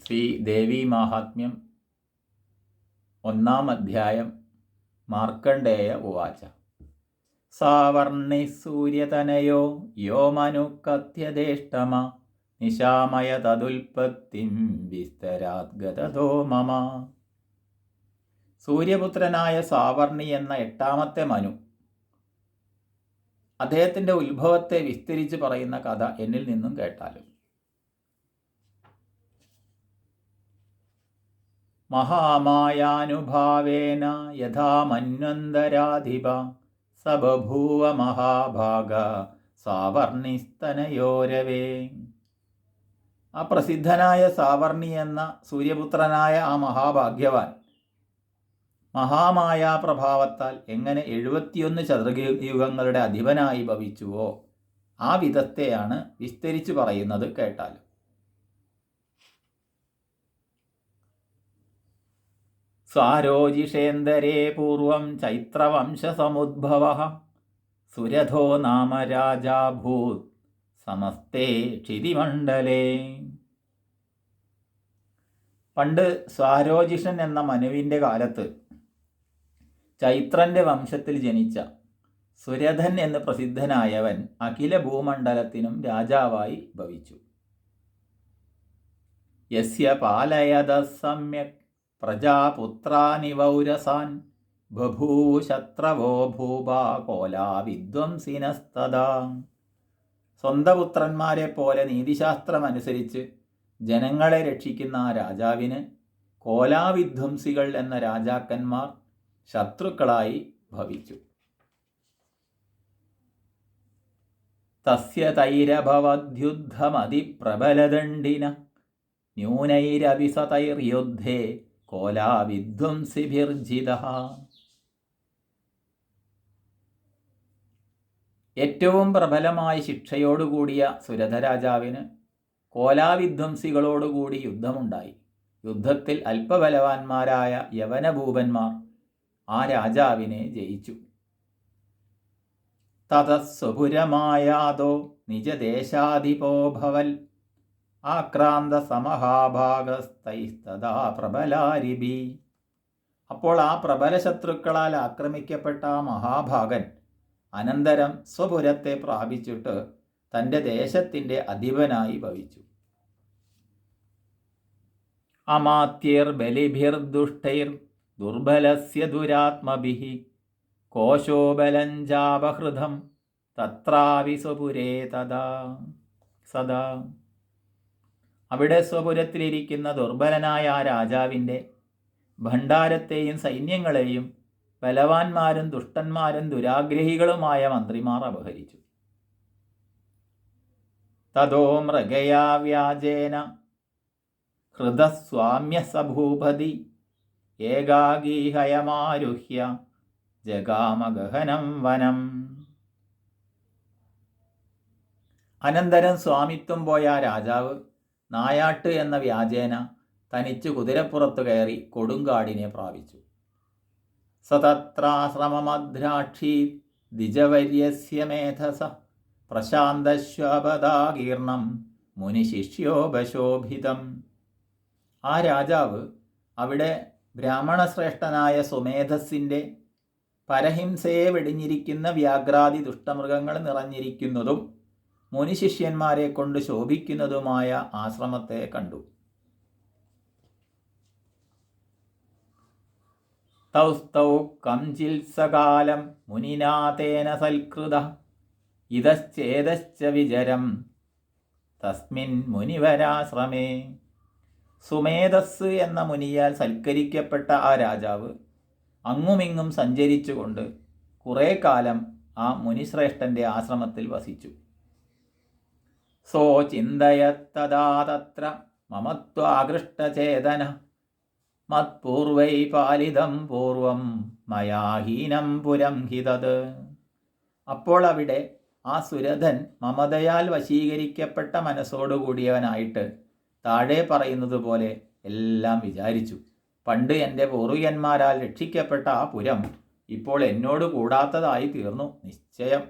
ശ്രീ ദേവീ മാഹാത്മ്യം 1-ാം അധ്യായം. മാർക്കണ്ഡേയ ഉവാച. സാവർണി സൂര്യതനയോ യോ മനുക്കഥ്യദേഷ്ടമ നിശാമയ തദുൽപത്തിം വിസ്തരാദ്ഗതോ മമ. സൂര്യപുത്രനായ സാവർണി എന്ന 8-ാമത്തെ മനു അദ്ദേഹത്തിൻ്റെ ഉത്ഭവത്തെ വിസ്തരിച്ച് പറയുന്ന കഥ എന്നിൽ നിന്നും കേട്ടാലും. മഹാമായാനുഭാവേന യഥാ മന്വന്തരാധിപ സ ബഭൂവ മഹാഭാഗ സാവർണിസ്തനയോരവേ. ആ പ്രസിദ്ധനായ സാവർണി എന്ന സൂര്യപുത്രനായ ആ മഹാഭാഗ്യവാൻ മഹാമായാപ്രഭാവത്താൽ എങ്ങനെ 71 ചതുർയുഗങ്ങളുടെ അധിപനായി ഭവിച്ചുവോ ആ വിധത്തെയാണ് വിസ്തരിച്ചു പറയുന്നത് കേട്ടാലും. സ്വാരോജിഷേന്ദരേ പൂർവം ചൈത്രവംശസമുദ്ഭവഃ സുരഥോ നാമ രാജാഭൂത് സമസ്തേ ക്ഷിതിമണ്ഡലേ. പണ്ട് സ്വാരോജിഷൻ എന്ന മനുവിൻ്റെ കാലത്ത് ചൈത്രൻ്റെ വംശത്തിൽ ജനിച്ച സുരഥൻ എന്ന് പ്രസിദ്ധനായവൻ അഖില ഭൂമണ്ഡലത്തിനും രാജാവായി ഭവിച്ചു. യസ്യ പാലയത സമ്യക് പ്രജാപുത്രാനിവൗരസാൻ ബഭൂശത്രവോ ഭൂപാ കോലാ വിദ്വംസിനസ്തദാ. സ്വന്തം പുത്രന്മാരെ പോലെ നീതിശാസ്ത്രമനുസരിച്ച് ജനങ്ങളെ രക്ഷിക്കുന്ന ആ രാജാവിന് കോലാവിധ്വംസികൾ എന്ന രാജാക്കന്മാർ ശത്രുക്കളായി ഭവിച്ചു. തസ്യ തൈരഭവദ്യുദ്ധമതിപ്രബലദണ്ഡിന ന്യൂനൈരഭിസതൈർയുദ്ധേ കോലാവിധ്വംസിഭിർജിതഃ. ഏറ്റവും പ്രബലമായ ശിക്ഷയോടുകൂടിയ സുരഥരാജാവിന് കോലാവിധ്വംസികളോടുകൂടി യുദ്ധമുണ്ടായി. യുദ്ധത്തിൽ അല്പബലവാന്മാരായ യവനഭൂപന്മാർ ആ രാജാവിനെ ജയിച്ചു. തതസ്വപുരമായാതോ നിജദേശാധിപോ ഭവൽ ആക്രാന്ത സമഹാഭാഗസ്തൈസ്തദാ പ്രബലാരിഭി. അപ്പോൾ ആ പ്രബല ശത്രുക്കളാൽ ആക്രമിക്കപ്പെട്ട ആ മഹാഭാഗൻ അനന്തരം സ്വപുരത്തെ പ്രാപിച്ചിട്ട് തൻ്റെ ദേശത്തിൻ്റെ അധിപനായി ഭവിച്ചു. അമാത്യർ ബലിഭിർദുഷ്ടൈർ ദുർബലസ്യ ദുരാത്മഭിഃ കോശോബലഞ്ചാപഹൃതം തത്രാവി സ്വപുരേ തദാ സദാ. അവിടെ സ്വപുരത്തിലിരിക്കുന്ന ദുർബലനായ ആ രാജാവിൻ്റെ ഭണ്ഡാരത്തെയും സൈന്യങ്ങളെയും ബലവാന്മാരും ദുഷ്ടന്മാരും ദുരാഗ്രഹികളുമായ മന്ത്രിമാർ അപഹരിച്ചു. തതോ മൃഗയാ വ്യാജേന ഹൃദസ്വാമ്യ സഭൂപതി ഏകാഗീഹയമാരുഹ്യ ജഗാമഗഹനം വനം. അനന്തരം സ്വാമിത്വം പോയ ആ രാജാവ് നായാട്ട് എന്ന വ്യാജേന തനിച്ച് കുതിരപ്പുറത്ത് കയറി കൊടുങ്കാടിനെ പ്രാപിച്ചു. സതത്രാശ്രമമദ്രാക്ഷി ദ്വിജവര്യസ്യ മേധസ പ്രശാന്തശ്വപദാകീർണം മുനിശിഷ്യോപശോഭിതം. ആ രാജാവ് അവിടെ ബ്രാഹ്മണശ്രേഷ്ഠനായ സുമേധസ്സിൻ്റെ പരഹിംസയെ വെടിഞ്ഞിരിക്കുന്ന വ്യാഘ്രാദി ദുഷ്ടമൃഗങ്ങൾ നിറഞ്ഞിരിക്കുന്നതും മുനിശിഷ്യന്മാരെ കൊണ്ട് ശോഭിക്കുന്നതുമായ ആശ്രമത്തെ കണ്ടു. തൗസ്തൗ കംചിത്സകാലം മുനിനാഥേന സൽകൃതഃ ഇതശ്ചേതശ്ച വിചരം തസ്മിൻ മുനിവരാശ്രമേ. സുമേധസ് എന്ന മുനിയാൽ സൽക്കരിക്കപ്പെട്ട ആ രാജാവ് അങ്ങുമിങ്ങും സഞ്ചരിച്ചുകൊണ്ട് കുറേ കാലം ആ മുനിശ്രേഷ്ഠൻ്റെ ആശ്രമത്തിൽ വസിച്ചു. സോ ചിന്തയത്തദാ തത്ര മമത്വാകൃഷ്ടചേതന മത്പൂർവൈ പാലിതം പൂർവം മയാഹീനം പുരം ഹിതത്. അപ്പോൾ അവിടെ ആ സുരഥൻ മമതയാൽ വശീകരിക്കപ്പെട്ട മനസ്സോടുകൂടിയവനായിട്ട് താഴെ പറയുന്നത് പോലെ എല്ലാം വിചാരിച്ചു. പണ്ട് എൻ്റെ പൂർവികന്മാരാൽ രക്ഷിക്കപ്പെട്ട ആ പുരം ഇപ്പോൾ എന്നോട് കൂടാത്തതായി തീർന്നു നിശ്ചയം.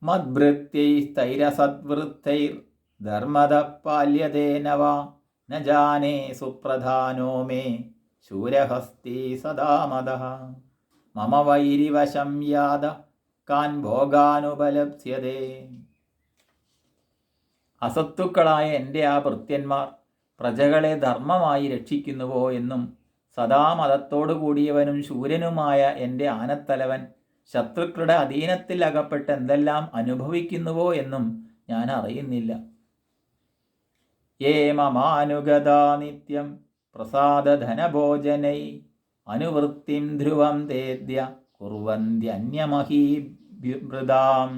മദ്ഭൃത്യൈസ്തൈരസദ്വൃത്തൈർ ധർമ്മദ പാല്യതേന വാ ന ജാനേ സുപ്രധാനോ മേ ശൂരഹസ്തി സദാ മദഃ മമ വൈരിവശം യാത കാൻ ഭോഗാനുപലപ്സ്യതേ. അസത്തുക്കളായ എൻ്റെ ആ ഭൃത്യന്മാർ പ്രജകളെ ധർമ്മമായി രക്ഷിക്കുന്നുവോ എന്നും സദാ മതത്തോടു കൂടിയവനും ശൂരനുമായ എൻ്റെ ആനത്തലവൻ ശത്രുക്കളുടെ അധീനത്തിൽ അകപ്പെട്ട് എന്തെല്ലാം അനുഭവിക്കുന്നുവോ എന്നും ഞാൻ അറിയുന്നില്ല. യേ മമാനുഗതാ നിത്യം പ്രസാദധനഭോജനൈ അനുവൃത്തിം ധ്രുവം തേദ്യ കുർവന്ത്യന്യമഹീഭൃതാം.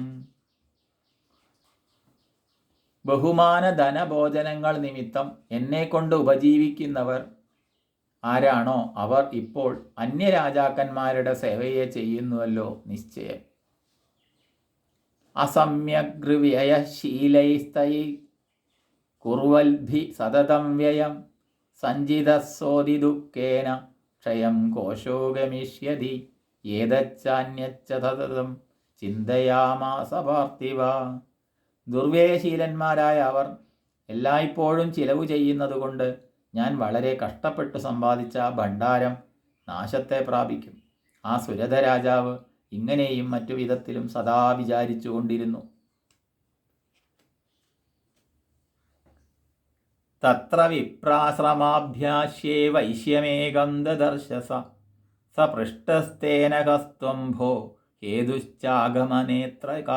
ബഹുമാന ധനഭോജനങ്ങൾ നിമിത്തം എന്നെക്കൊണ്ട് ഉപജീവിക്കുന്നവർ ആരാണോ അവർ ഇപ്പോൾ അന്യരാജാക്കന്മാരുടെ സേവയെ ചെയ്യുന്നുവല്ലോ നിശ്ചയം. അസമ്യഗ്വ്യയശീലൈസ്തൈ കുർവൽഭി സതതം വ്യയം സഞ്ചിതസോതി ദുഃഖേന ക്ഷയം കോശോ ഗമിഷ്യതി ഏതച്ചാന്യച്ച സതതം ചിന്തയാമാസ പാർത്ഥിവ. ദുർവ്യയശീലന്മാരായ അവർ എല്ലായ്പ്പോഴും ചിലവ് ചെയ്യുന്നതുകൊണ്ട് ഞാൻ വളരെ കഷ്ടപ്പെട്ടു സമ്പാദിച്ച ആ ഭണ്ഡാരം നാശത്തെ പ്രാപിക്കും. ആ സുരഥ രാജാവ് ഇങ്ങനെയും മറ്റു വിധത്തിലും സദാ വിചാരിച്ചു കൊണ്ടിരുന്നു. തത്ര വിപ്രാശ്രമാഭ്യാസ്യേ വൈശ്യമേകം ദദർശസ സ പൃഷ്ടസ്തേന കസ്ത്വംഭോ ഹേതുശ്ചാഗമനേത്രക.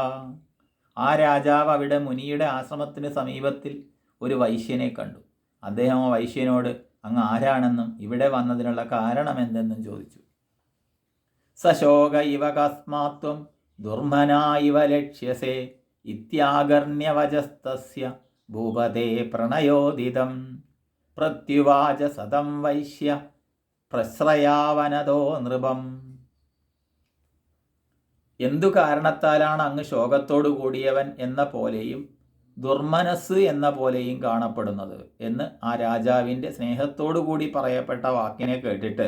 ആ രാജാവ് അവിടെ മുനിയുടെ ആശ്രമത്തിന് സമീപത്തിൽ ഒരു വൈശ്യനെ കണ്ടു. അദ്ദേഹം ആ വൈശ്യനോട് അങ്ങ് ആരാണെന്നും ഇവിടെ വന്നതിനുള്ള കാരണമെന്തെന്നും ചോദിച്ചു. സശോക ഇവ കസ്മാത്വം ദുർമനാ ഇവ ലക്ഷ്യസേ ഇത്യാകർണ്യവചസ്തസ്യ ഭൂപതേ പ്രണയോദിതം പ്രത്യുവാച സതം വൈശ്യ പ്രശ്രയാവനതോ നൃപം. എന്തു കാരണത്താലാണ് അങ്ങ് ശോകത്തോടു കൂടിയവൻ എന്ന പോലെയും ദുർമനസ് എന്ന പോലെയും കാണപ്പെടുന്നത് എന്ന് ആ രാജാവിൻ്റെ സ്നേഹത്തോടു കൂടി പറയപ്പെട്ട വാക്കിനെ കേട്ടിട്ട്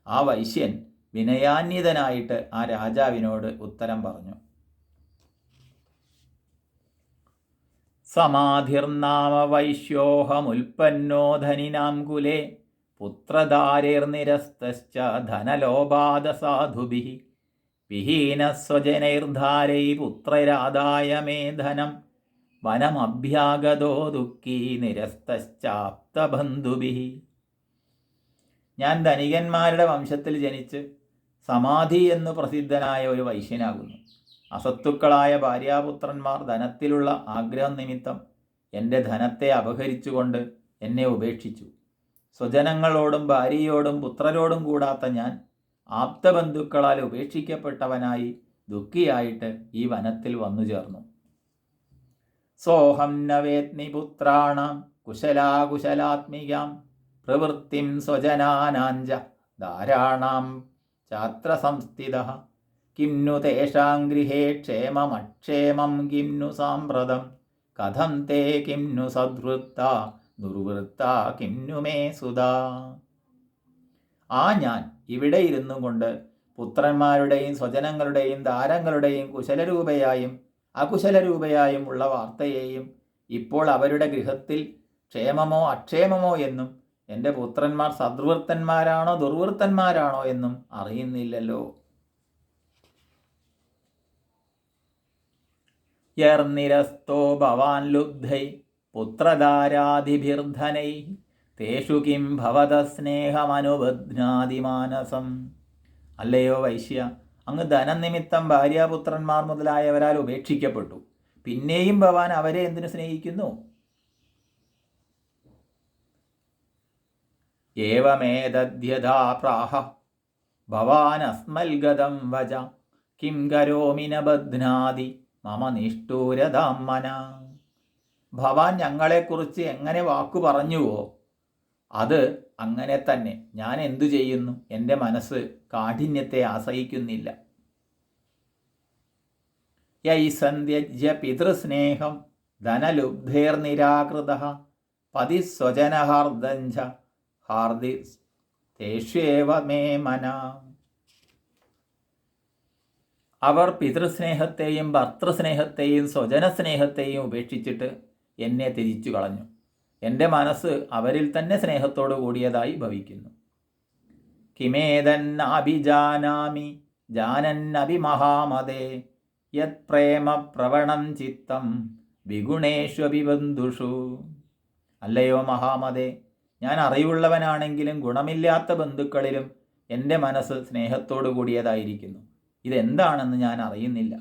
ആ വൈശ്യൻ വിനയാന്വിതനായിട്ട് ആ രാജാവിനോട് ഉത്തരം പറഞ്ഞു. സമാധിർനാമ വൈശ്യോഹമുൽപ്പന്നോ ധനിനാം കുലേ പുത്രധാരേർനിരസ്തശ്ച ധനലോപാദ സാധുഭിഃ വിഹീനസ്വജനൈർധാരൈ പുത്രരാദായ മേ ധനം വനമഭ്യാഗതോ ദുഃഖീ നിരസ്തശ്ചാപ്തബന്ധുഭിഃ. ഞാൻ ധനികന്മാരുടെ വംശത്തിൽ ജനിച്ച് സമാധി എന്നു പ്രസിദ്ധനായ ഒരു വൈശ്യനാകുന്നു. അസത്തുക്കളായ ഭാര്യാപുത്രന്മാർ ധനത്തിലുള്ള ആഗ്രഹം നിമിത്തം എൻ്റെ ധനത്തെ അപഹരിച്ചുകൊണ്ട് എന്നെ ഉപേക്ഷിച്ചു. സ്വജനങ്ങളോടും ഭാര്യയോടും പുത്രരോടും കൂടാത്ത ഞാൻ ആപ്തബന്ധുക്കളാൽ ഉപേക്ഷിക്കപ്പെട്ടവനായി ദുഃഖിയായിട്ട് ഈ വനത്തിൽ വന്നു ചേർന്നു. സോഹം നവേത്നി പുത്രാണാം കുശലാകുശലാത്മികാം പ്രവൃത്തിം സ്വജനാനാഞ്ച ധാരാണാം ചാത്ര സംസ്ഥിതഃ കിം നു തേഷാം ഗൃഹേ ക്ഷേമമക്ഷേമം കിം നു സാമ്പ്രതം കഥം തേ കിം നു സദ്വൃത്ത ദുർവൃത്ത കിം നു മേ സുതാ. ആ ഞാൻ ഇവിടെ ഇരുന്നു കൊണ്ട് പുത്രന്മാരുടെയും സ്വജനങ്ങളുടെയും ദാരങ്ങളുടെയും കുശലരൂപയായും അകുശലരൂപയായും ഉള്ള വാർത്തയെയും ഇപ്പോൾ അവരുടെ ഗൃഹത്തിൽ ക്ഷേമമോ അക്ഷേമമോ എന്നും എൻ്റെ പുത്രന്മാർ സദ്വൃത്തന്മാരാണോ ദുർവൃത്തന്മാരാണോ എന്നും അറിയുന്നില്ലല്ലോ. യർനിരസ്തോ ഭവാൻ ലുബ്ധൈ പുത്രധാരാദിഭിർധനൈ തേഷു കിം ഭവത സ്നേഹമനുബധ്നാതി മാനസം. അല്ലയോ വൈശ്യ, അങ്ങ് ധനനിമിത്തം ഭാര്യാപുത്രന്മാർ മുതലായവരാൽ ഉപേക്ഷിക്കപ്പെട്ടു. പിന്നെയും ഭവാൻ അവരെ എന്തിനു സ്നേഹിക്കുന്നു? ഏവമേതദ്യഥാ പ്രാഹ ഭവാനസ്മൽഗതം വച കിം കരോമി ന ബധ്നാതി മമ നിഷ്ഠൂരതാം മന. ഭവാൻ ഞങ്ങളെക്കുറിച്ച് എങ്ങനെ വാക്കു പറഞ്ഞുവോ അത് അങ്ങനെ തന്നെ ഞാൻ എന്തു ചെയ്യുന്നു? എൻ്റെ മനസ്സ് കാഠിന്യത്തെ ആശ്രയിക്കുന്നില്ല. യൈസന്ധ്യജ്യ പിതൃസ്നേഹം ധനലുബ്ധേർനിരാകൃതഃ പതിസ്വജനഹാർദഞ്ച ഹാർദി തേഷ്വേവ മേ മന. അവർ പിതൃസ്നേഹത്തെയും ഭർത്തൃസ്നേഹത്തെയും സ്വജനസ്നേഹത്തെയും ഉപേക്ഷിച്ചിട്ട് എന്നെ തിരിച്ചു കളഞ്ഞു. എൻ്റെ മനസ്സ് അവരിൽ തന്നെ സ്നേഹത്തോടു കൂടിയതായി ഭവിക്കുന്നു. കിമേതന്നഭിജാനാമി ജാനന്നഭി മഹാമതേ യത് പ്രേമ പ്രവണം ചിത്തം വിഗുണേഷ്വപി ബന്ധുഷു. അല്ലയോ മഹാമതേ, ഞാൻ അറിവുള്ളവനാണെങ്കിലും ഗുണമില്ലാത്ത ബന്ധുക്കളിലും എൻ്റെ മനസ്സ് സ്നേഹത്തോടു കൂടിയതായിരിക്കുന്നു. ഇതെന്താണെന്ന് ഞാൻ അറിയുന്നില്ല.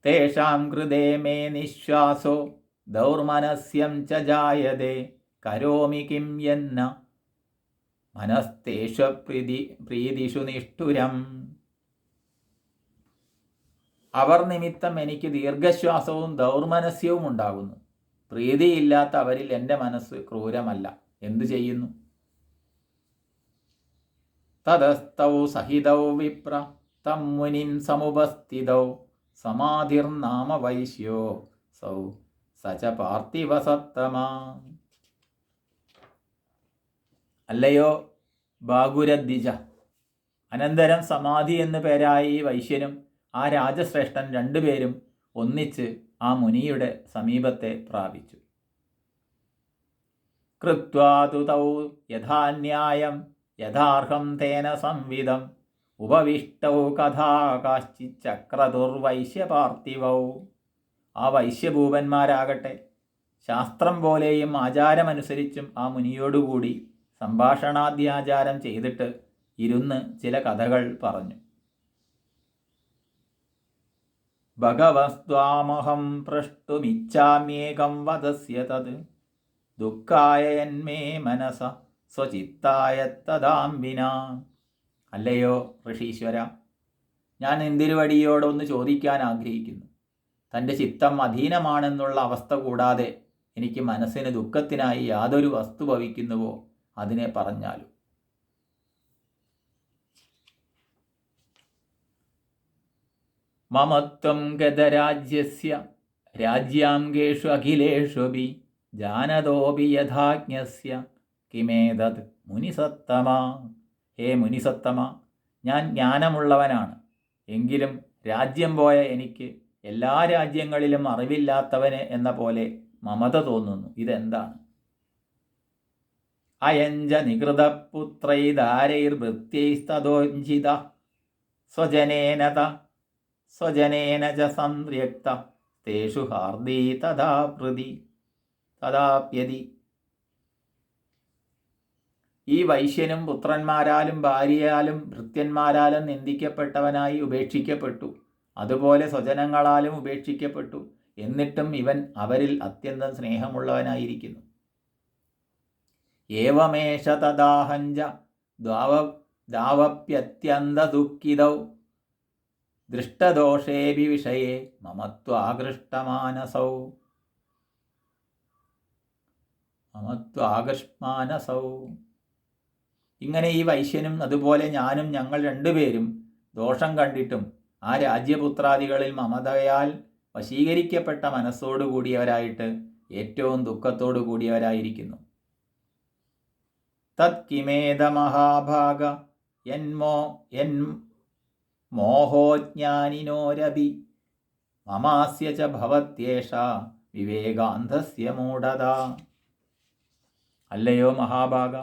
തേഷാം കൃതേ മേ നിശ്വാസോ ദൗർമനസ്യം ച ജായതേ കരോമി കിം യെന്ന മനസ്തേഷു പ്രീതിഷു നിഷ്ഠുരം. അവർ നിമിത്തം എനിക്ക് ദീർഘശ്വാസവും ദൗർമനസ്യവും ഉണ്ടാകുന്നു. പ്രീതിയില്ലാത്ത അവരിൽ എൻ്റെ മനസ്സ് ക്രൂരമല്ല. എന്തു ചെയ്യുന്നു? തതസ്തൗ സഹിതൗ വിപ്ര തം മുനിം സമുപസ്ഥിതൗ സമാധിർനാമ വൈശ്യോ സൗ സച പാർത്ഥിവസത്തമാ. അല്ലയോ ബാഗുരദ്വിജ, അനന്തരം സമാധി എന്നു പേരായ ഈ വൈശ്യനും ആ രാജശ്രേഷ്ഠൻ രണ്ടുപേരും ഒന്നിച്ച് ആ മുനിയുടെ സമീപത്തെ പ്രാപിച്ചു. കൃത്വാതു തൗ യഥാന്യായം യഥാർഹം തേന സംവിധം ഉപവിഷ്ടൗ കഥാ കാശ്ചിച്ചക്രതുർവൈശ്യപാർത്ഥിവൗ. ആ വൈശ്യഭൂപന്മാരാകട്ടെ ശാസ്ത്രം പോലെയും ആചാരമനുസരിച്ചും ആ മുനിയോടുകൂടി സംഭാഷണാദ്യാചാരം ചെയ്തിട്ട് ഇരുന്ന് ചില കഥകൾ പറഞ്ഞു. ഭഗവസ്ത്വാമഹം പ്രഷ്ടുമിച്ഛാമ്യേകം വദസ്യ തത് ദുഃഖായ യന്മേ മനസ സ്വചിത്തായ തദാംബിന. അല്ലയോ ഋഷീശ്വര, ഞാൻ ഇന്ദിരുവടിയോടൊന്ന് ചോദിക്കാൻ ആഗ്രഹിക്കുന്നു. തൻ്റെ ചിത്തം അധീനമാണെന്നുള്ള അവസ്ഥ കൂടാതെ എനിക്ക് മനസ്സിന് ദുഃഖത്തിനായി യാതൊരു വസ്തു ഭവിക്കുന്നുവോ അതിനെ പറഞ്ഞാലും. മമത്വം ഗതരാജ്യസ്യ രാജ്യാംഗേഷു അഖിലേഷ്വപി ജാനതോപി യഥാജ്ഞസ്യ കിമേതത് മുനിസത്തമാ. ഹേ മുനിസത്തമ, ഞാൻ ജ്ഞാനമുള്ളവനാണ്. എങ്കിലും രാജ്യം പോയ എനിക്ക് എല്ലാ രാജ്യങ്ങളിലും അറിവില്ലാത്തവന് എന്ന പോലെ മമത തോന്നുന്നു. ഇതെന്താണ്? അയഞ്ച നികൃതപുത്രൈദാരൈർഭൃത്യൈസ്തദോഞ്ചിത സ്വജനേന ച സംര്യക്ത തേഷു ഹാർദീ തഥാപ്യതി. ഈ വൈശ്യനും പുത്രന്മാരാലും ഭാര്യയാലും ഭൃത്യന്മാരാലും നിന്ദിക്കപ്പെട്ടവനായി ഉപേക്ഷിക്കപ്പെട്ടു. അതുപോലെ സ്വജനങ്ങളാലും ഉപേക്ഷിക്കപ്പെട്ടു. എന്നിട്ടും ഇവൻ അവരിൽ അത്യന്തം സ്നേഹമുള്ളവനായിരിക്കുന്നു. ഏവമേഷ തദാഹഞ്ച ദാവപ്യത്യന്തദുഃഖിതൗ ദൃഷ്ടദോഷേഭി വിഷയേ മമത്വാകൃഷ്ടമാനസൗ. ഇങ്ങനെ ഈ വൈശ്യനും അതുപോലെ ഞാനും ഞങ്ങൾ രണ്ടുപേരും ദോഷം കണ്ടിട്ടും ആ രാജ്യപുത്രാദികളിൽ മമതയാൽ വശീകരിക്കപ്പെട്ട മനസ്സോടുകൂടിയവരായിട്ട് ഏറ്റവും ദുഃഖത്തോടു കൂടിയവരായിരിക്കുന്നു. തത് കിമേത മഹാഭാഗ മോഹോജ്ഞാനിനോരപി മമാസ്യ ച ഭവത്യേഷ വിവേകാന്ധസ്യ മൂഢത. അല്ലയോ മഹാഭാഗ,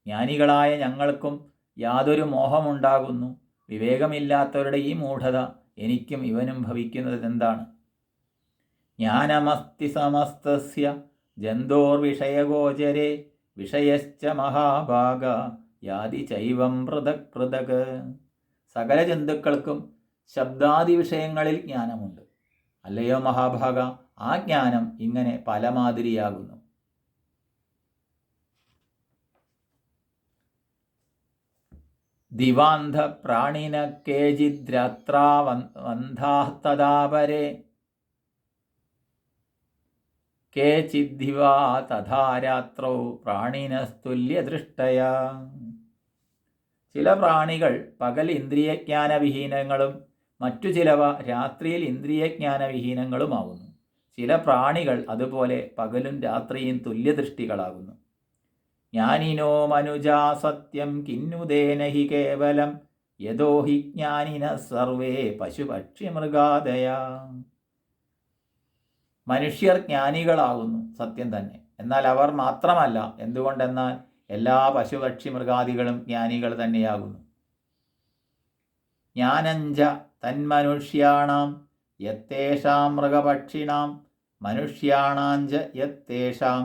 ജ്ഞാനികളായ ഞങ്ങൾക്കും യാതൊരു മോഹമുണ്ടാകുന്നു. വിവേകമില്ലാത്തവരുടെ ഈ മൂഢത എനിക്കും ഇവനും ഭവിക്കുന്നത് എന്താണ്? ജ്ഞാനമസ്തി സമസ്തസ്യ ജന്തോർവിഷയഗോചരേ വിഷയശ്ച മഹാഭാഗ യാതി ചൈവം പൃഥക് പൃഥക്. സകല ജന്തുക്കൾക്കും ശബ്ദാദി വിഷയങ്ങളിൽ ജ്ഞാനമുണ്ട്. അല്ലയോ മഹാഭാഗ, ആ ജ്ഞാനം ഇങ്ങനെ പല മാതിരിയാകുന്നു. ദിവാന്ധ പ്രാണിന കേചിദ്രാത്രാവന്ധാസ്തദാപരേ കേചിദ്ദിവാ തഥാ രാത്രൗ പ്രാണിനസ്തുല്യദൃഷ്ടയാ. ചില പ്രാണികൾ പകൽ ഇന്ദ്രിയജ്ഞാനവിഹീനങ്ങളും മറ്റു ചിലവ രാത്രിയിൽ ഇന്ദ്രിയജ്ഞാനവിഹീനങ്ങളുമാകുന്നു. ചില പ്രാണികൾ അതുപോലെ പകലും രാത്രിയും തുല്യദൃഷ്ടികളാകുന്നു. ജ്ഞാനിനോ മനുജാ സത്യം കിന്നുദേന ഹി കേവലം യതോ ഹി ജ്ഞാനിന സർവേ പശുപക്ഷിമൃഗാദയ. മനുഷ്യർ ജ്ഞാനികളാകുന്നു, സത്യം തന്നെ. എന്നാൽ അവർ മാത്രമല്ല. എന്തുകൊണ്ടെന്നാൽ എല്ലാ പശുപക്ഷി മൃഗാദികളും ജ്ഞാനികൾ തന്നെയാകുന്നു. ജ്ഞാനഞ്ച തന്മനുഷ്യാണാം യത്തേഷാം മൃഗപക്ഷിണാം മനുഷ്യാണാഞ്ച യത്തേഷാം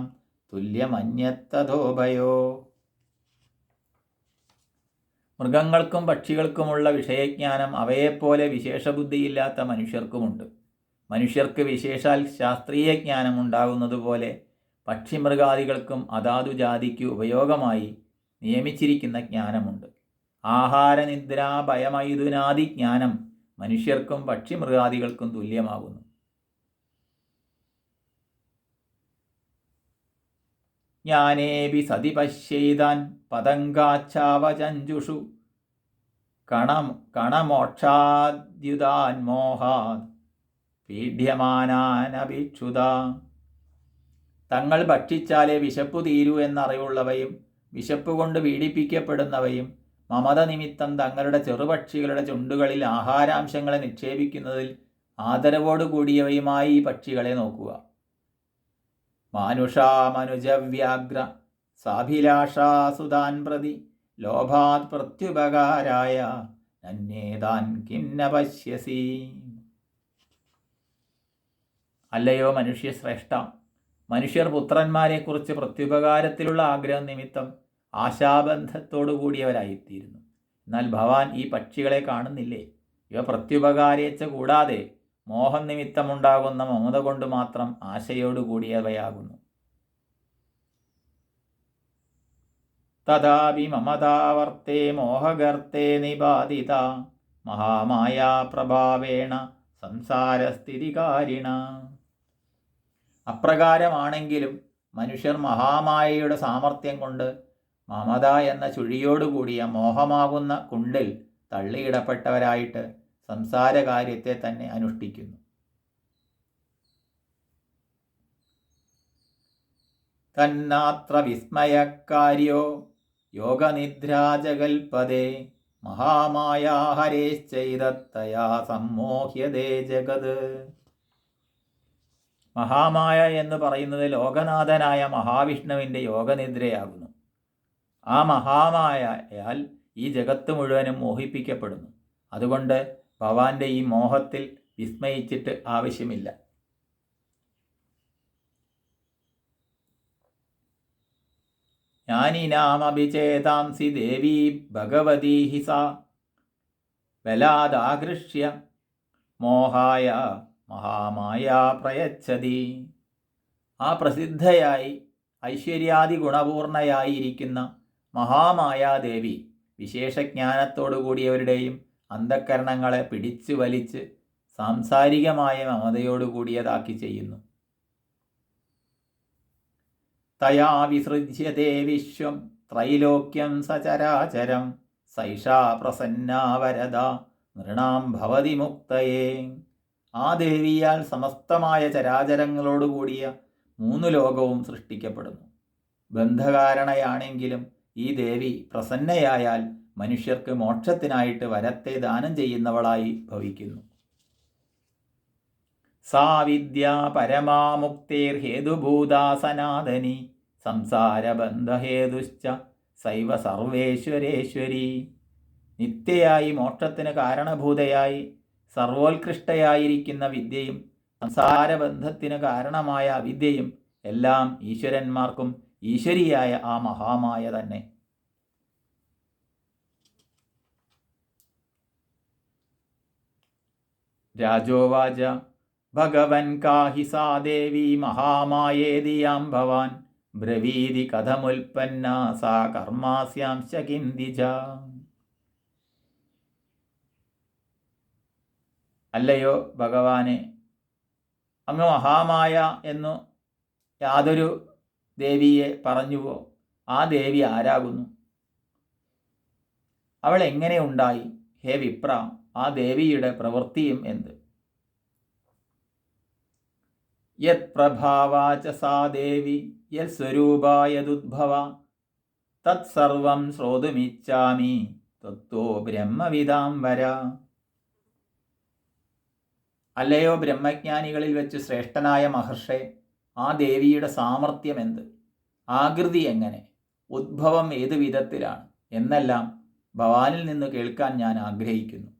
തുല്യമന്യത്തതോഭയോ. മൃഗങ്ങൾക്കും പക്ഷികൾക്കുമുള്ള വിഷയജ്ഞാനം അവയെപ്പോലെ വിശേഷബുദ്ധിയില്ലാത്ത മനുഷ്യർക്കുമുണ്ട്. മനുഷ്യർക്ക് വിശേഷാൽ ശാസ്ത്രീയ ജ്ഞാനം ഉണ്ടാകുന്നതുപോലെ പക്ഷിമൃഗാദികൾക്കും അതാതു ജാതിക്ക് ഉപയോഗമായി നിയമിച്ചിരിക്കുന്ന ജ്ഞാനമുണ്ട്. ആഹാരനിദ്ര ഭയമൈഥുനാദി ജ്ഞാനം മനുഷ്യർക്കും പക്ഷിമൃഗാദികൾക്കും തുല്യമാകുന്നു. ജ്ഞാനേപി സതി പശ്യൈതാൻ പതംഗാച്ഛാവചഞ്ജുഷു കണമോക്ഷാദ്യുതാൻ മോഹാത് പീഡ്യമാനാനഭിക്ഷുത. തങ്ങൾ ഭക്ഷിച്ചാലേ വിശപ്പു തീരൂ എന്നറിവുള്ളവയും വിശപ്പ് കൊണ്ട് പീഡിപ്പിക്കപ്പെടുന്നവയും മമത നിമിത്തം തങ്ങളുടെ ചെറുപക്ഷികളുടെ ചുണ്ടുകളിൽ ആഹാരാംശങ്ങളെ നിക്ഷേപിക്കുന്നതിൽ ആദരവോടുകൂടിയവയുമായി ഈ പക്ഷികളെ നോക്കുക. മാനുഷാമനുജവ്യാഗ്ര സാഭിലാഷാസുതാൻ പ്രതി ലോഭാത് പ്രത്യുപകാരായ നന്യേതാൻ കിം ന പശ്യസി. അല്ലയോ മനുഷ്യശ്രേഷ്ഠ, മനുഷ്യർ പുത്രന്മാരെക്കുറിച്ച് പ്രത്യുപകാരത്തിലുള്ള ആഗ്രഹം നിമിത്തം ആശാബന്ധത്തോടു കൂടിയവരായിത്തീരുന്നു. എന്നാൽ ഭവാൻ ഈ പക്ഷികളെ കാണുന്നില്ലേ? ഇവ പ്രത്യുപകാരേച്ഛ കൂടാതെ മോഹം നിമിത്തമുണ്ടാകുന്ന മമത കൊണ്ട് മാത്രം ആശയോടുകൂടിയവയാകുന്നു. തഥാപി മമതാവർത്തേ മോഹഗർത്തേ നിപാതിത മഹാമായാ പ്രഭാവേണ സംസാരസ്ഥിതികാരിണ. അപ്രകാരമാണെങ്കിലും മനുഷ്യർ മഹാമായയുടെ സാമർഥ്യം കൊണ്ട് മമത എന്ന ചുഴിയോടുകൂടിയ മോഹമാകുന്ന കുണ്ടിൽ തള്ളിയിടപ്പെട്ടവരായിട്ട് സംസാരകാര്യത്തെ തന്നെ അനുഷ്ഠിക്കുന്നു. തന്നാത്ര വിസ്മയക്കാര്യോ യോഗനിദ്രാജകൽപദേ മഹാമായാഹരേശ്ചൈതത്തയാ സമ്മോഹ്യതേ ജഗത്. മഹാമായ എന്ന് പറയുന്നത് ലോകനാഥനായ മഹാവിഷ്ണുവിൻ്റെ യോഗനിദ്രയാകുന്നു. ആ മഹാമായയാൽ ഈ ജഗത്ത് മുഴുവനും മോഹിപ്പിക്കപ്പെടുന്നു. അതുകൊണ്ട് ഭവാന്റെ ഈ മോഹത്തിൽ വിസ്മയിച്ചിട്ട് ആവശ്യമില്ല. ജ്ഞാനിനാമഭിചേതാംസി ദേവീ ഭഗവതീ ഹി സാ ബലാദാകൃഷ്യ മോഹായ മഹാമായ പ്രയച്ഛതി. ആ പ്രസിദ്ധയായി ഐശ്വര്യാദി ഗുണപൂർണയായിരിക്കുന്ന മഹാമായാദേവി വിശേഷജ്ഞാനത്തോടു കൂടിയവരുടെയും അന്ധക്കരണങ്ങളെ പിടിച്ചു വലിച്ച് സാംസാരികമായ മമതയോടുകൂടിയതാക്കി ചെയ്യുന്നു. തയാ വിസൃജ്യതേ വിശ്വം ത്രൈലോക്യം സചരാചരം സൈഷാ പ്രസന്നാ വരദ നൃണാം ഭവതി മുക്തയേ. ആ ദേവിയാൽ സമസ്തമായ ചരാചരങ്ങളോടുകൂടിയ 3 ലോകവും സൃഷ്ടിക്കപ്പെടുന്നു. ബന്ധകാരണയാണെങ്കിലും ഈ ദേവി പ്രസന്നയായാൽ മനുഷ്യർക്ക് മോക്ഷത്തിനായിട്ട് വരത്തെ ദാനം ചെയ്യുന്നവളായി ഭവിക്കുന്നു. സാ വിദ്യ പരമാമുക്തേർഹേതുഭൂതാ സനാതനി സംസാരബന്ധഹേതുശ്ച സൈവ സർവേശ്വരേശ്വരി. നിത്യയായി മോക്ഷത്തിന് കാരണഭൂതയായി സർവോത്കൃഷ്ടയായിരിക്കുന്ന വിദ്യയും സംസാരബന്ധത്തിന് കാരണമായ അവിദ്യയും എല്ലാം ഈശ്വരന്മാർക്കും ഈശ്വരിയായ ആ മഹാമായ തന്നെ. രാജോവാച ഭഗവൻ കാഹി സാ ദേവി മഹാമായേതിയാം ഭവാൻ ബ്രവീതി കഥമുൽപ്പന്ന സാ കർമാസ്യാംശ കിന്ദിജ. അല്ലയോ ഭഗവാനെ, അങ്ങ് മഹാമായ എന്നു യാതൊരു ദേവിയെ പറഞ്ഞുവോ? ആ ദേവി ആരാകുന്നു? അവൾ എങ്ങനെ ഉണ്ടായി? ഹേ വിപ്ര, ആ ദേവിയുടെ പ്രവൃത്തിയും എന്ത്? യത് പ്രഭാവാച സാ ദേവി യത് സ്വരൂപായതുദ്ഭവ തത്സർവം ശ്രോതുമിച്ഛാമി തത്വോ ബ്രഹ്മവിദാം വര. അല്ലയോ ബ്രഹ്മജ്ഞാനികളിൽ വെച്ച് ശ്രേഷ്ഠനായ മഹർഷേ, ആ ദേവിയുടെ സാമർഥ്യം എന്ത്, ആകൃതി എങ്ങനെ, ഉദ്ഭവം ഏതു വിധത്തിലാണ് എന്നെല്ലാം ഭവാനിൽ നിന്ന് കേൾക്കാൻ ഞാൻ ആഗ്രഹിക്കുന്നു.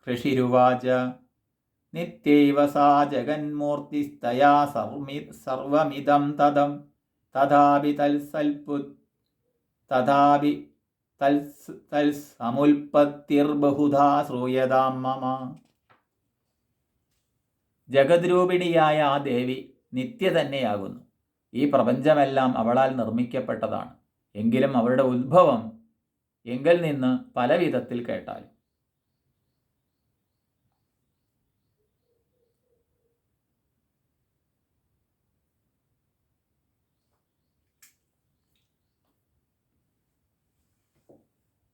ഋഷിരുവാച നിത്യൈവ സാ ജഗന്മൂർത്തിസ്തയാ സർവമിദം തദം തഥാപി തത്സമുൽപത്തിർബഹുധാ ശ്രൂയതാം മമ. ജഗദ്രൂപിണിയായ ആ ദേവി നിത്യ തന്നെയാകുന്നു. ഈ പ്രപഞ്ചമെല്ലാം അവളാൽ നിർമ്മിക്കപ്പെട്ടതാണ്. എങ്കിലും അവളുടെ ഉദ്ഭവം എങ്കിൽ നിന്ന് പല വിധത്തിൽ കേട്ടാലും.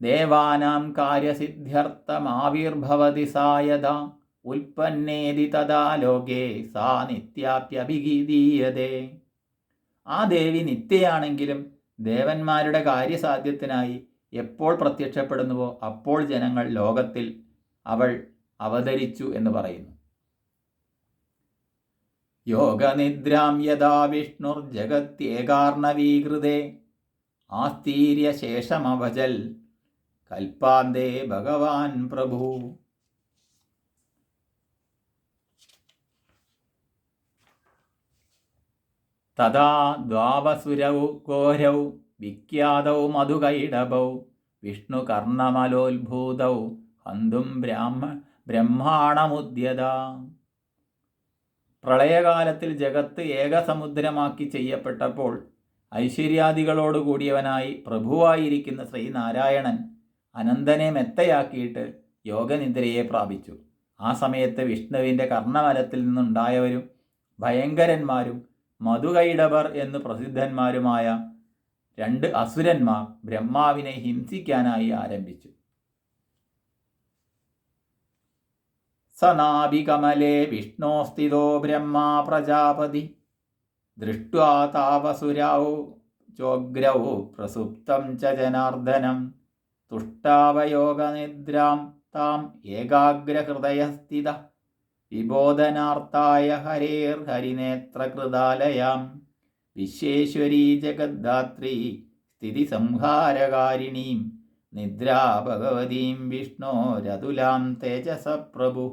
ദേവാനാം കാര്യസിദ്ധ്യർത്ഥമാവിർഭവതി സാ യഥാ ഉൽപ്പന്നേതി തഥാ ലോകേ സാ നിത്യാപ്യഭിഗീയതേ. ആ ദേവി നിത്യയാണെങ്കിലും ദേവന്മാരുടെ കാര്യസാധ്യത്തിനായി എപ്പോൾ പ്രത്യക്ഷപ്പെടുന്നുവോ അപ്പോൾ ജനങ്ങൾ ലോകത്തിൽ അവൾ അവതരിച്ചു എന്ന് പറയുന്നു. യോഗനിദ്രാം യഥാ വിഷ്ണുർജഗത്യേകാർണവീകൃതേ ആസ്തീര്യ ശേഷമഭജൽ കൽപ്പാന്തേ ഭഗവാൻ പ്രഭു. തഥാ ദ്വാവസുരൗ ഘോരൗ വിഖ്യാതൗ മധുകൈടഭൗ വിഷ്ണുകർണമലോത്ഭൂതൗ ഹന്തും ബ്രഹ്മാണമുദ്യത. പ്രളയകാലത്തിൽ ജഗത്ത് ഏകസമുദ്രമാക്കി ചെയ്യപ്പെട്ടപ്പോൾ ഐശ്വര്യാദികളോടുകൂടിയവനായി പ്രഭുവായിരിക്കുന്ന ശ്രീനാരായണൻ അനന്തനെ മെത്തയാക്കിയിട്ട് യോഗനിദ്രയെ പ്രാപിച്ചു. ആ സമയത്ത് വിഷ്ണുവിൻ്റെ കർണമലത്തിൽ നിന്നുണ്ടായവരും ഭയങ്കരന്മാരും മധുകൈടവർ എന്ന് പ്രസിദ്ധന്മാരുമായ 2 അസുരന്മാർ ബ്രഹ്മാവിനെ ഹിംസിക്കാനായി ആരംഭിച്ചു. സനാഭികമലേ വിഷ്ണോ സ്ഥിതോ ബ്രഹ്മാ പ്രജാപതി ദൃഷ്ട്വാ താവസുരൗ ചോഗ്രൗ പ്രസുപ്തം ച ജനാർദ്ദനം തുഷ്ടാവയോഗനിദ്രാം താം ഏകാഗ്രഹൃദയസ്ഥിത വിബോധനാർത്ഥായ ഹരേർഹരിനേത്രകൃതാലയാം വിശ്വേശ്വരീ ജഗദ്ധാത്രീ സ്ഥിതിസംഹാരകാരിണീം നിദ്രാ ഭഗവതീം വിഷ്ണോരതുലാം തേജസ പ്രഭു.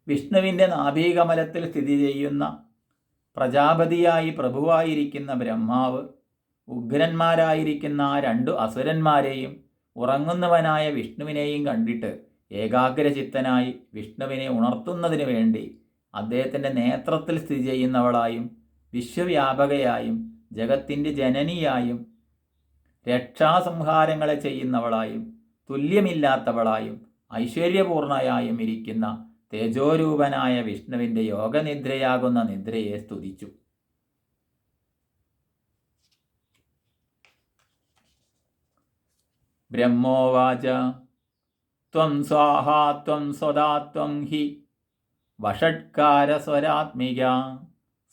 വിഷ്ണുവിൻ്റെ നാഭീകമലത്തിൽ സ്ഥിതി ചെയ്യുന്ന പ്രജാപതിയായി പ്രഭുവായിരിക്കുന്ന ബ്രഹ്മാവ് ഉഗ്രന്മാരായിരിക്കുന്ന ആ 2 അസുരന്മാരെയും ഉറങ്ങുന്നവനായ വിഷ്ണുവിനെയും കണ്ടിട്ട് ഏകാഗ്രചിത്തനായി വിഷ്ണുവിനെ ഉണർത്തുന്നതിനു വേണ്ടി അദ്ദേഹത്തിൻ്റെ നേത്രത്തിൽ സ്ഥിതി ചെയ്യുന്നവളായും വിശ്വവ്യാപകയായും ജഗത്തിൻ്റെ ജനനിയായും രക്ഷാസംഹാരങ്ങളെ ചെയ്യുന്നവളായും തുല്യമില്ലാത്തവളായും ഐശ്വര്യപൂർണയായും ഇരിക്കുന്ന തേജോരൂപനായ വിഷ്ണുവിൻ്റെ യോഗനിദ്രയാകുന്ന നിദ്രയെ സ്തുതിച്ചു. ബ്രഹ്മോവാച ത്വം സ്വാഹാ ത്വം സ്വദാ ത്വം ഹി വഷട്കാരസ്വരാത്മിക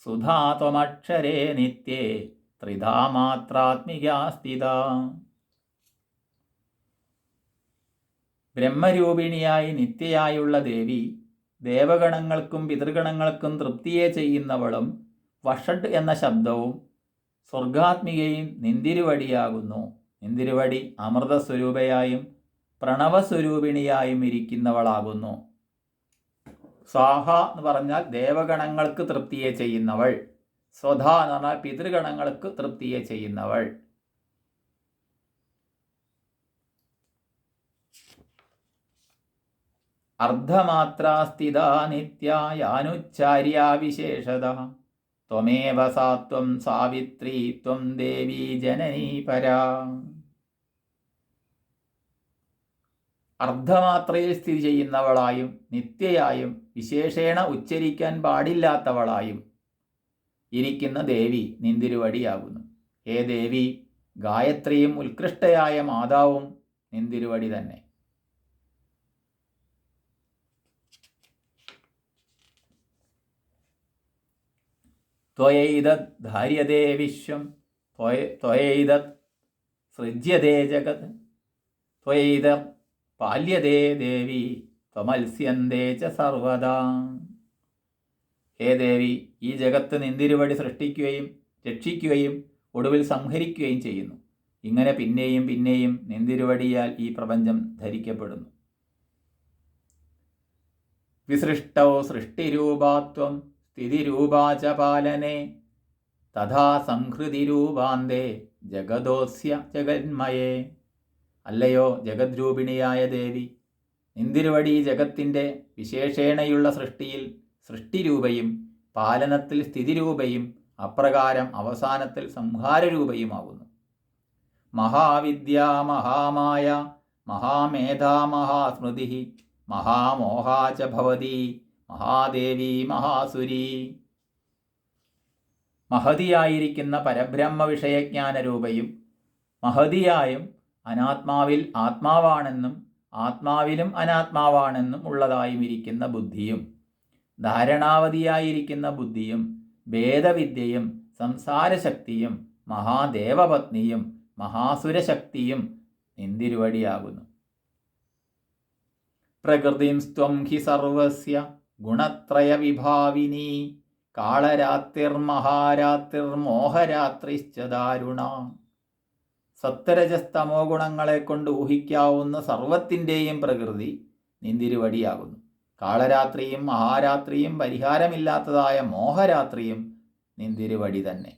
സുധാ ത്വമക്ഷരേ നിത്യേ ത്രിധാ മാത്രാത്മികാ സ്ഥിത. ബ്രഹ്മരൂപിണിയായി നിത്യയായുള്ള ദേവി ദേവഗണങ്ങൾക്കും പിതൃഗണങ്ങൾക്കും തൃപ്തിയെ ചെയ്യുന്നവളും വഷഡ് എന്ന ശബ്ദവും സ്വർഗാത്മികയും നിന്തിരുവടിയാകുന്നു. നിന്തിരുവടി അമൃതസ്വരൂപയായും പ്രണവസ്വരൂപിണിയായും ഇരിക്കുന്നവളാകുന്നു. സ്വാഹ എന്ന് പറഞ്ഞാൽ ദേവഗണങ്ങൾക്ക് തൃപ്തിയെ ചെയ്യുന്നവൾ, സ്വധ എന്ന് പറഞ്ഞാൽ പിതൃഗണങ്ങൾക്ക് തൃപ്തിയെ ചെയ്യുന്നവൾ. അർദ്ധമാത്രാസ്ഥിത നിത്യായാനുച്ചാര്യാ വിശേഷത ത്വമേവ സാ ത്വം സാവിത്രീ ത്വം ദേവീ ജനനീ പരാ. അർദ്ധമാത്രയിൽ സ്ഥിതി ചെയ്യുന്നവളായും നിത്യയായും വിശേഷേണ ഉച്ചരിക്കാൻ പാടില്ലാത്തവളായും ഇരിക്കുന്ന ദേവി നിന്തിരുവടിയാകുന്നു. ഹേ ദേവി, ഗായത്രിയും ഉത്കൃഷ്ടയായ മാതാവും നിന്തിരുവടി തന്നെ. ത്വയൈതത് ധാര്യതേ വിശ്വം ത്വയൈതത് സൃജ്യതേ ജഗത് ത്വയൈതത് പാല്യതേ ദേവി ത്വമത്സ്യന്തേ ച സർവദാ. ഹേ ദേവി, ഈ ജഗത്ത് നിന്തിരുവടി സൃഷ്ടിക്കുകയും രക്ഷിക്കുകയും ഒടുവിൽ സംഹരിക്കുകയും ചെയ്യുന്നു. ഇങ്ങനെ പിന്നെയും പിന്നെയും നിന്തിരുവടിയാൽ ഈ പ്രപഞ്ചം ധരിക്കപ്പെടുന്നു. വിസൃഷ്ടൗ സൃഷ്ടിരൂപാത്വം സ്ഥിതിരൂപാച പാലനെ തഥാ സംഹൃതിരൂപാന്തേ ജഗദോസ്യ ജഗന്മയേ. അല്ലയോ ജഗദ്രൂപിണിയായ ദേവി, നിന്തിരുവടി ജഗത്തിൻ്റെ വിശേഷേണയുള്ള സൃഷ്ടിയിൽ സൃഷ്ടിരൂപയും പാലനത്തിൽ സ്ഥിതിരൂപയും അപ്രകാരം അവസാനത്തിൽ സംഹാരരൂപയുമാകുന്നു. മഹാവിദ്യ മഹാമായ മഹാമേധാ മഹാസ്മൃതി മഹാമോഹാച ഭവതി മഹാദേവി മഹാസുരി. മഹതിയായിരിക്കുന്ന പരബ്രഹ്മ വിഷയജ്ഞാനരൂപയും മഹതിയായും അനാത്മാവിൽ ആത്മാവാണെന്നും ആത്മാവിലും അനാത്മാവാണെന്നും ഉള്ളതായും ഇരിക്കുന്ന ബുദ്ധിയും ധാരണാവതിയായിരിക്കുന്ന ബുദ്ധിയും ഭേദവിദ്യയും സംസാരശക്തിയും മഹാദേവപത്നിയും മഹാസുരശക്തിയും നിന്തിരുവടിയാകുന്നു. പ്രകൃതിം സ്ത്വം ഹി സർവസ്യ ഗുണത്രയ വിഭാവിനി കാളരാത്രിർമഹാരാത്രിർമോഹരാത്രിശ്ച ദാരുണ. സത്വരജസ്തമോ ഗുണങ്ങളെ കൊണ്ട് ഊഹിക്കാവുന്ന സർവത്തിൻ്റെയും പ്രകൃതി നിന്തിരുവടിയാകുന്നു. കാളരാത്രിയും മഹാരാത്രിയും പരിഹാരമില്ലാത്തതായ മോഹരാത്രിയും നിന്തിരുവടി തന്നെ.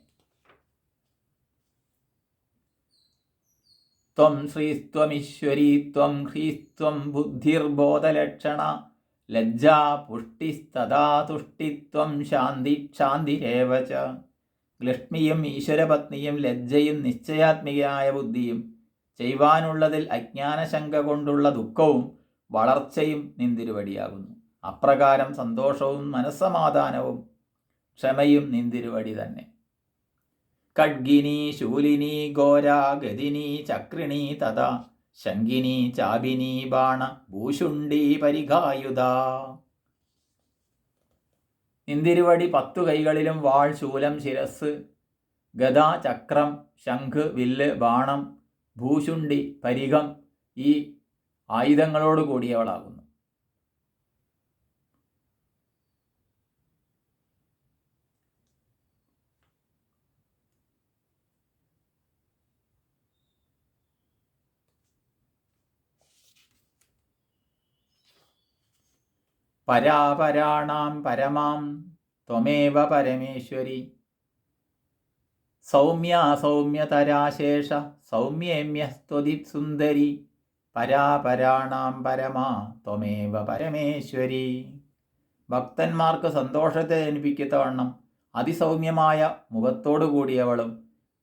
ത്വം ശ്രീസ്ത്വമീശ്വരീ ത്വം ഹ്രീസ്ത്വം ബുദ്ധിർബോധലക്ഷണ ലജ്ജാ പുഷ്ടിസ്തഥാ തുഷ്ടിത്വം ശാന്തി ക്ഷാന്തിരേവ ച. ലക്ഷ്മിയും ഈശ്വരപത്നിയും ലജ്ജയും നിശ്ചയാത്മികയായ ബുദ്ധിയും ചെയ്യുവാനുള്ളതിൽ അജ്ഞാനശങ്ക കൊണ്ടുള്ള ദുഃഖവും വളർച്ചയും നിന്തിരുവടിയാകുന്നു. അപ്രകാരം സന്തോഷവും മനസ്സമാധാനവും ക്ഷമയും നിന്തിരുവടി തന്നെ. ഖഡ്ഗിനി ശൂലിനി ഘോരാ ഗദിനി ചക്രിണി തഥാ ശങ്കിനി ചാബിനി ബാണ ഭൂഷുണ്ഡി പരിഘായുധ. നിന്തിരുവടി 10 കൈകളിലും വാൾ, ശൂലം, ശിരസ്, ഗദ, ചക്രം, ശംഖ്, വില്ല്, ബാണം, ഭൂഷുണ്ഡി, പരിഘം ഈ ആയുധങ്ങളോട് കൂടിയവളാകുന്നു. പരാപരാണാം പരമാം ത്വമേവ പരമേശ്വരി. സൗമ്യാ സൗമ്യതരാശേഷ സൗമ്യേമ്യസ്ത്വതി സുന്ദരി. പരാപരാണാം പരമാ ത്വമേവ പരമേശ്വരി. ഭക്തന്മാർക്ക് സന്തോഷത്തെ ജനിപ്പിക്കത്തവണ്ണം അതിസൗമ്യമായ മുഖത്തോടു കൂടിയവളും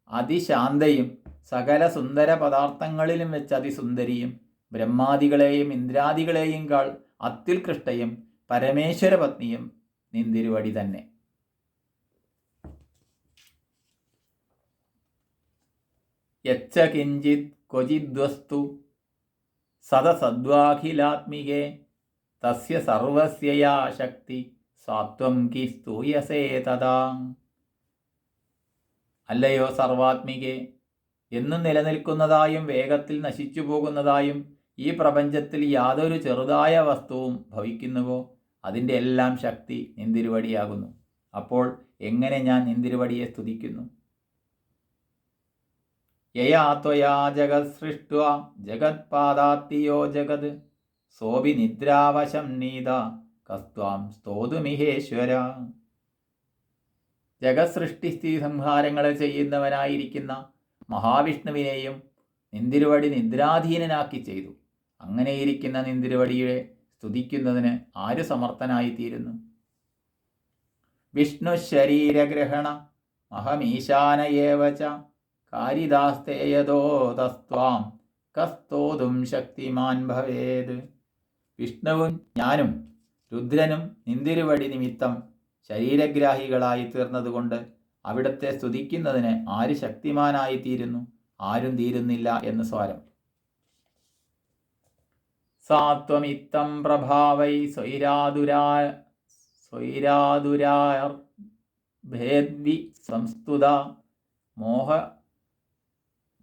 അതിശാന്തയും സകല സുന്ദര പദാർത്ഥങ്ങളിലും വെച്ച് അതിസുന്ദരിയും ബ്രഹ്മാദികളെയും ഇന്ദ്രാദികളെയും കാൾ അത്യുത്കൃഷ്ടയും പരമേശ്വര പത്നിയും നിന്തിരുവടി തന്നെ. യച്ഛ കിഞ്ചിത് ക്വചിദ്വസ്തു സദസദ്വാഖിലാത്മികേ തസ്യ സർവസ്യയാ ശക്തി സാത്വം കി സ്തൂയസേ തഥാ. അല്ലയോ സർവാത്മികേ, എന്നും നിലനിൽക്കുന്നതായും വേഗത്തിൽ നശിച്ചു പോകുന്നതായും ഈ പ്രപഞ്ചത്തിൽ യാതൊരു ചെറുതായ വസ്തുവും ഭവിക്കുന്നുവോ അതിൻ്റെ എല്ലാം ശക്തി നിന്തിരുവടിയാകുന്നു. അപ്പോൾ എങ്ങനെ ഞാൻ നിന്തിരുവടിയെ സ്തുതിക്കുന്നു? യയാ ത്വയാ ജഗത് സൃഷ്ട്വാ ജഗത്പാദാത്തിയോ ജഗത് സോപി നിദ്രാവശം നീത കസ്ത്വാം സ്തോതുമിഹേശ്വര. ജഗത് സൃഷ്ടിസ്ഥിതി സംഹാരങ്ങളെ ചെയ്യുന്നവനായിരിക്കുന്ന മഹാവിഷ്ണുവിനെയും നിന്തിരുവടി നിദ്രാധീനനാക്കി ചെയ്തു. അങ്ങനെയിരിക്കുന്ന നിന്തിരുവടിയെ സ്തുതിക്കുന്നതിന് ആര് സമർത്ഥനായിത്തീരുന്നു? വിഷ്ണു ശരീരഗ്രഹണ മഹമീശാനയേവ ച കാരിദാസ്തേയതോ തസ്ത്വാം കസ്തോതും ശക്തിമാൻ ഭവേത്. വിഷ്ണുവും ഞാനും രുദ്രനും നിന്തിരുവടി നിമിത്തം ശരീരഗ്രാഹികളായി തീർന്നതുകൊണ്ട് അവിടത്തെ സ്തുതിക്കുന്നതിന് ആര് ശക്തിമാനായിത്തീരുന്നു? ആരും തീരുന്നില്ല എന്ന് സ്വാരം. സാത്വമിത്തം പ്രഭാവൈ സ്വൈരാതുരാർഭേദ്വി സംസ്തുത മോഹ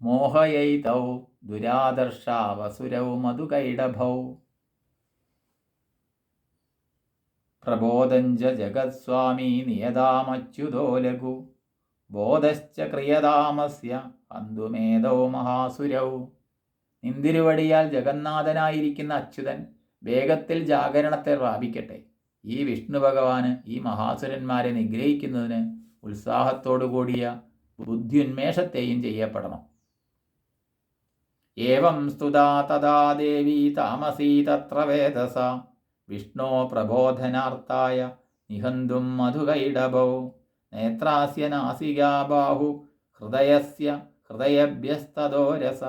മോഹയൈതൗ ദുരാദർശാവസുരൗ മധുകൈടഭൗ പ്രബോധഞ്ച ജഗത്സ്വാമീ നിയതാമച്യുതോ ലഘു ബോധശ്ച ക്രിയതാമസ്യ അന്തുമേതോ മഹാസുരൗ. നിന്തിരുവടിയാൽ ജഗന്നാഥനായിരിക്കുന്ന അച്യുതൻ വേഗത്തിൽ ജാഗരണത്തെ പ്രാപിക്കട്ടെ. ഈ വിഷ്ണു ഭഗവാന് ഈ മഹാസുരന്മാരെ നിഗ്രഹിക്കുന്നതിന് ഉത്സാഹത്തോടു കൂടിയ ബുദ്ധിയുന്മേഷത്തെയും ചെയ്യപ്പെടണം. ഏവം സ്തുതാ തഥാ ദേവി താമസീ തത്ര വേദസ വിഷ്ണോ പ്രബോധനാർത്ഥായ നിഹന്തും മധുകൈടഭൗ നേത്രാസ്യ നാസികാ ബാഹു ഹൃദയസ്യ ഹൃദയഭ്യസ്തദോ രസ.